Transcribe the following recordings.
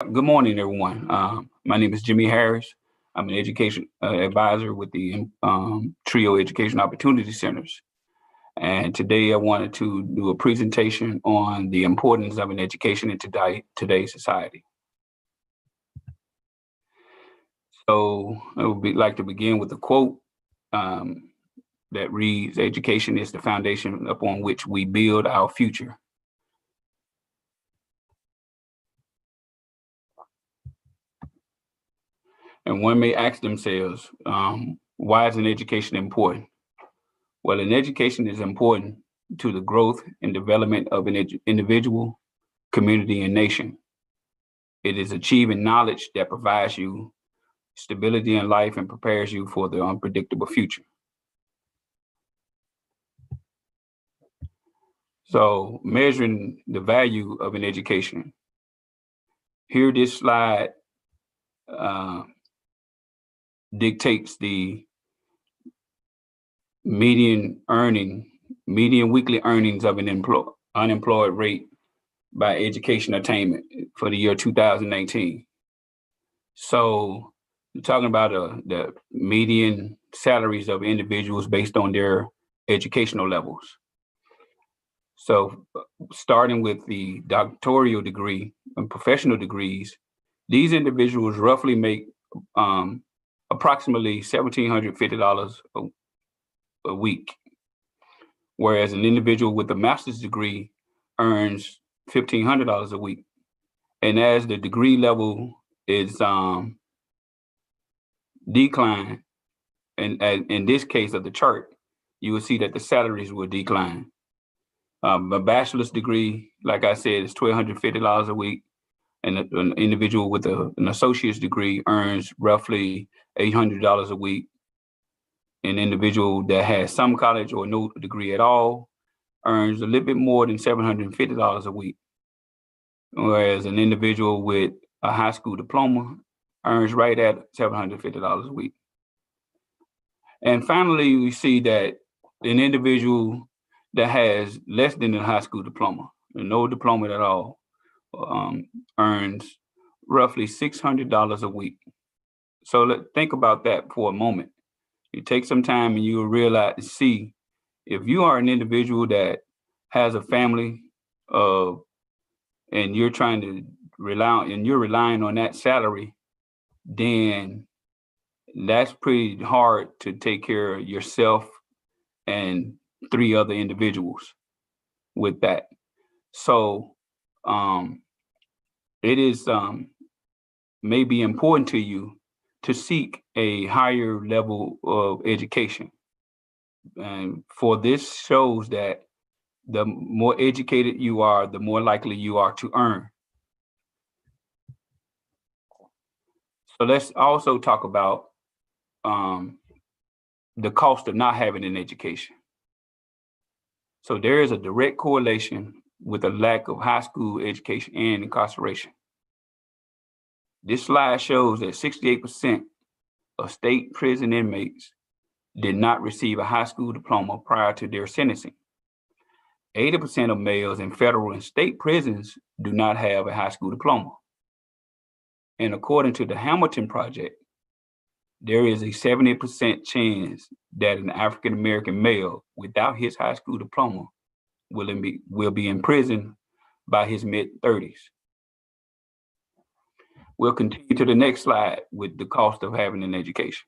Good morning, everyone. My name is Jimmy Harris. I'm an education advisor with the Trio Education Opportunity Centers. And today I wanted to do a presentation on the importance of an education in today's society. So I would like to begin with a quote that reads, "Education is the foundation upon which we build our future." And one may ask themselves, why is an education important? Well, an education is important to the growth and development of an individual, community, and nation. It is achieving knowledge that provides you stability in life and prepares you for the unpredictable future. So, measuring the value of an education. Here, this slide uh, dictates the median weekly earnings of an unemployed rate by education attainment for the year 2019. So you're talking about the median salaries of individuals based on their educational levels. So starting with the doctoral degree and professional degrees, these individuals roughly make approximately $1,750 a week, whereas an individual with a master's degree earns $1,500 a week. And as the degree level is decline, and in this case of the chart, you will see that the salaries will decline. A bachelor's degree, like I said, is $1,250 a week, and an individual with an associate's degree earns roughly $800 a week. An individual that has some college or no degree at all earns a little bit more than $750 a week, whereas an individual with a high school diploma earns right at $750 a week. And finally, we see that an individual that has less than a high school diploma, no diploma at all, earns roughly $600 a week. So think about that for a moment. You take some time and you will realize, see, if you are an individual that has a family and you're trying to you're relying on that salary, then that's pretty hard to take care of yourself and three other individuals with that. So it is may be important to you to seek a higher level of education. And for this shows that the more educated you are, the more likely you are to earn. So let's also talk about the cost of not having an education. So there is a direct correlation with a lack of high school education and incarceration. This slide shows that 68% of state prison inmates did not receive a high school diploma prior to their sentencing. 80% of males in federal and state prisons do not have a high school diploma. And according to the Hamilton Project, there is a 70% chance that an African American male without his high school diploma will be in prison by his mid-30s. We'll continue to the next slide with the cost of having an education.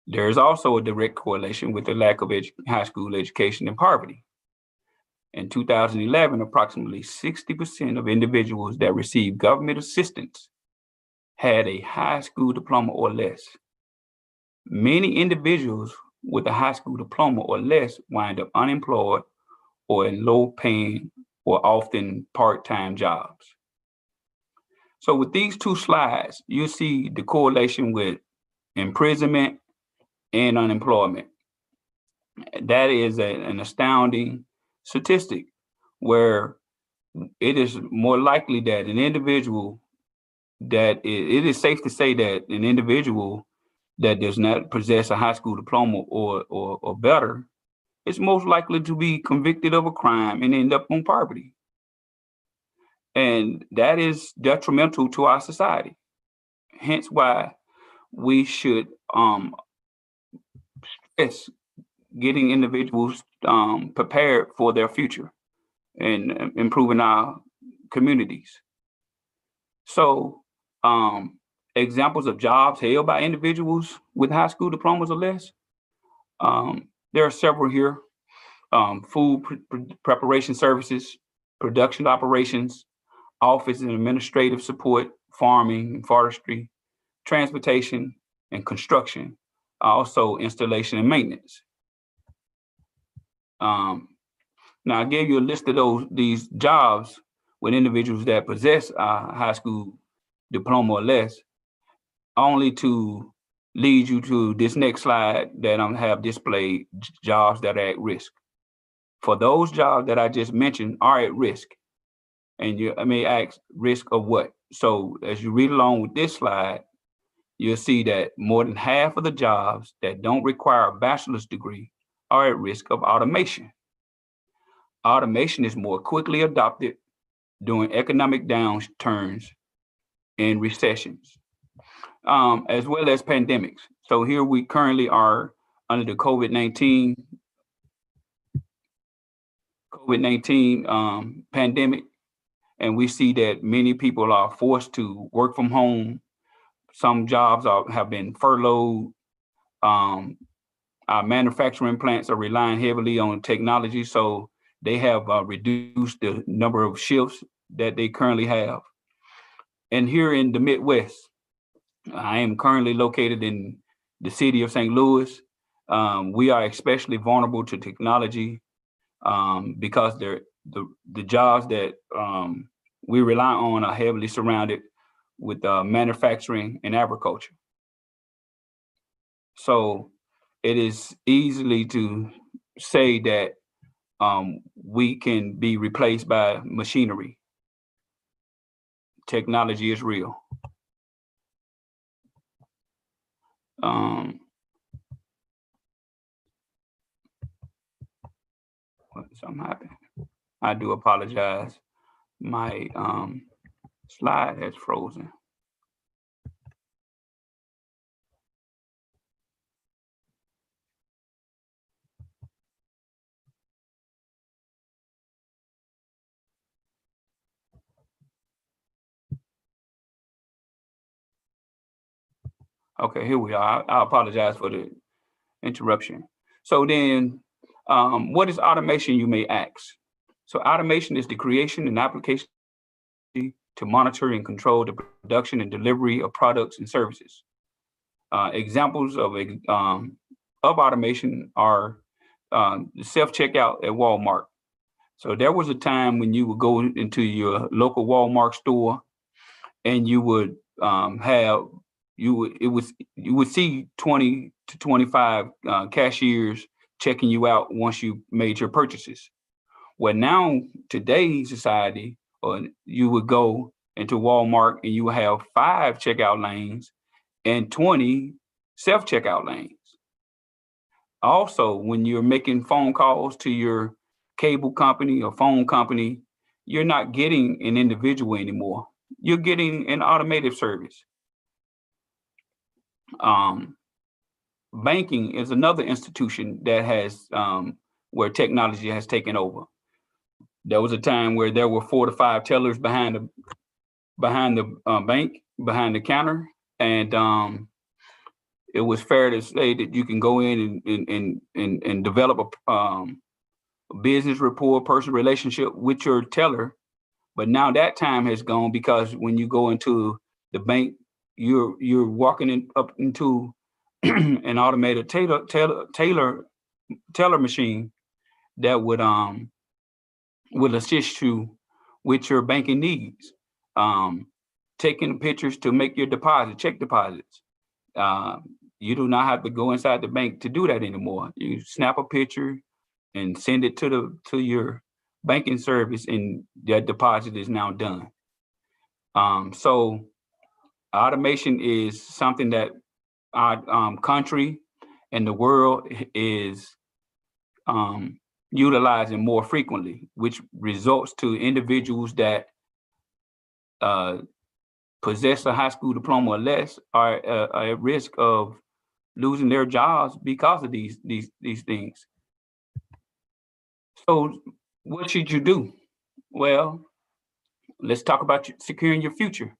There is also a direct correlation with the lack of high school education and poverty. In 2011, approximately 60% of individuals that received government assistance had a high school diploma or less. Many individuals with a high school diploma or less wind up unemployed or in low-paying or often part-time jobs. So with these two slides, you see the correlation with imprisonment and unemployment. That is an astounding statistic where it is more likely that an individual it is safe to say that an individual that does not possess a high school diploma or better is most likely to be convicted of a crime and end up on poverty. And that is detrimental to our society. Hence why we should it's getting individuals prepared for their future and improving our communities. So examples of jobs held by individuals with high school diplomas or less. There are several here. Food preparation services, production operations, office and administrative support, farming and forestry, transportation and construction, also installation and maintenance. Now I gave you a list of these jobs with individuals that possess a high school diploma or less, only to lead you to this next slide that I have displayed, jobs that are at risk. For those jobs that I just mentioned are at risk. And I may ask, risk of what? So as you read along with this slide, you'll see that more than half of the jobs that don't require a bachelor's degree are at risk of automation. Automation is more quickly adopted during economic downturns and recessions, as well as pandemics. So here we currently are under the COVID-19 pandemic, and we see that many people are forced to work from home. Some jobs have been furloughed. Our manufacturing plants are relying heavily on technology, so they have reduced the number of shifts that they currently have. And here in the Midwest, I am currently located in the city of St. Louis. We are especially vulnerable to technology because the jobs that we rely on are heavily surrounded with manufacturing and agriculture. So it is easily to say that we can be replaced by machinery. Technology is real. Something happened. I do apologize. My slide has frozen. Okay, here we are. I apologize for the interruption. So then, what is automation, you may ask? So automation is the creation and application to monitor and control the production and delivery of products and services. Examples of automation are self-checkout at Walmart. So there was a time when you would go into your local Walmart store and you would you would see 20 to 25 cashiers checking you out once you made your purchases. Well, now today's society, you would go into Walmart and you would have 5 checkout lanes and 20 self-checkout lanes. Also, when you're making phone calls to your cable company or phone company, you're not getting an individual anymore. You're getting an automated service. Banking is another institution that has where technology has taken over. There was a time where there were 4 to 5 tellers behind the bank, behind the counter, and it was fair to say that you can go in and develop a business rapport, personal relationship with your teller. But now that time has gone, because when you go into the bank, you're walking up into an automated teller machine that would assist you with your banking needs, taking pictures to make your check deposits. You do not have to go inside the bank to do that anymore. You snap a picture and send it to your banking service, and that deposit is now done. So automation is something that our country and the world is utilizing more frequently, which results to individuals that possess a high school diploma or less are at risk of losing their jobs because of these things. So what should you do? Well, let's talk about securing your future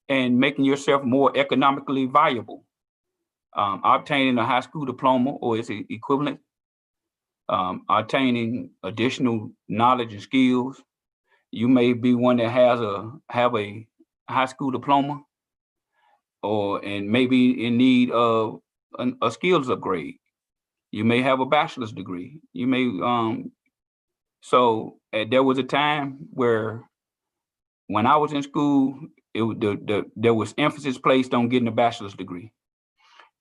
and making yourself more economically viable. Obtaining a high school diploma or its equivalent, obtaining additional knowledge and skills. You may be one that have a high school diploma, and maybe in need of a skills upgrade. You may have a bachelor's degree. You may there was a time where when I was in school, there was emphasis placed on getting a bachelor's degree.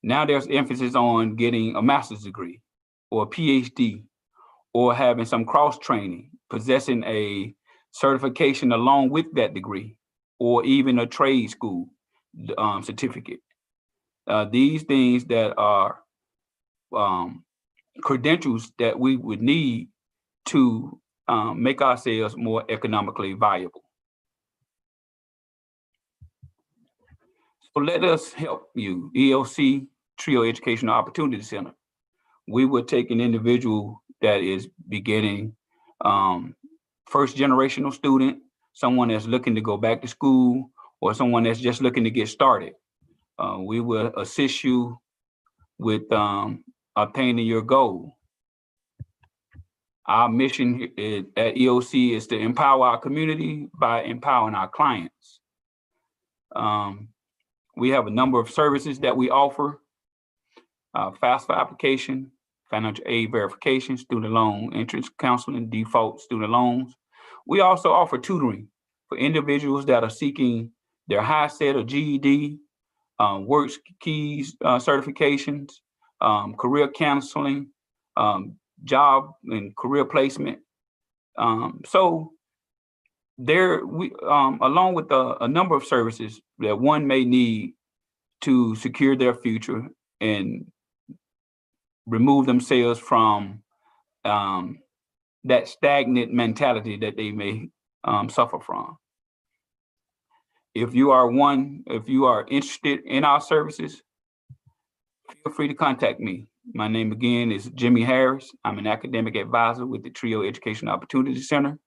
Now there's emphasis on getting a master's degree or a PhD or having some cross training, possessing a certification along with that degree, or even a trade school certificate. These things that are credentials that we would need to make ourselves more economically viable. So let us help you, ELC Trio Educational Opportunity Center. We would take an individual that is beginning first generational student, someone that's looking to go back to school, or someone that's just looking to get started. We will assist you with obtaining your goal. Our mission at EOC is to empower our community by empowering our clients. We have a number of services that we offer: FAFSA application, financial aid verification, student loan interest counseling, default student loans. We also offer tutoring for individuals that are seeking their HiSET or GED, Works Keys certifications, career counseling, job and career placement. So there, we along with a number of services that one may need to secure their future and remove themselves from that stagnant mentality that they may suffer from. If you are interested in our services, feel free to contact me. My name again is Jimmy Harris. I'm an academic advisor with the Trio Education Opportunity Center.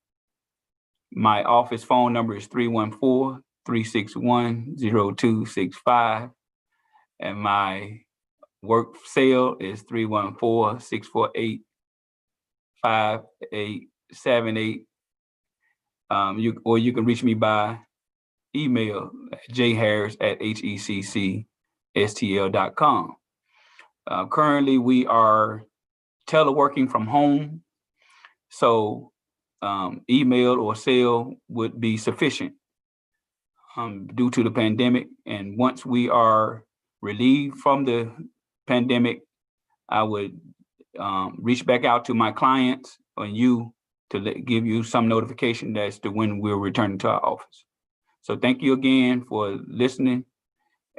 My office phone number is 314-361-0265. And my work cell is 314-648-5878. Or you can reach me by email at jharris@heccstl.com. Currently, we are teleworking from home, so email or cell would be sufficient due to the pandemic. And once we are relieved from the pandemic, I would reach back out to my clients and you to give you some notification as to when we're returning to our office. So thank you again for listening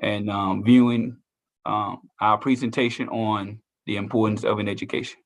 and viewing our presentation on the importance of an education.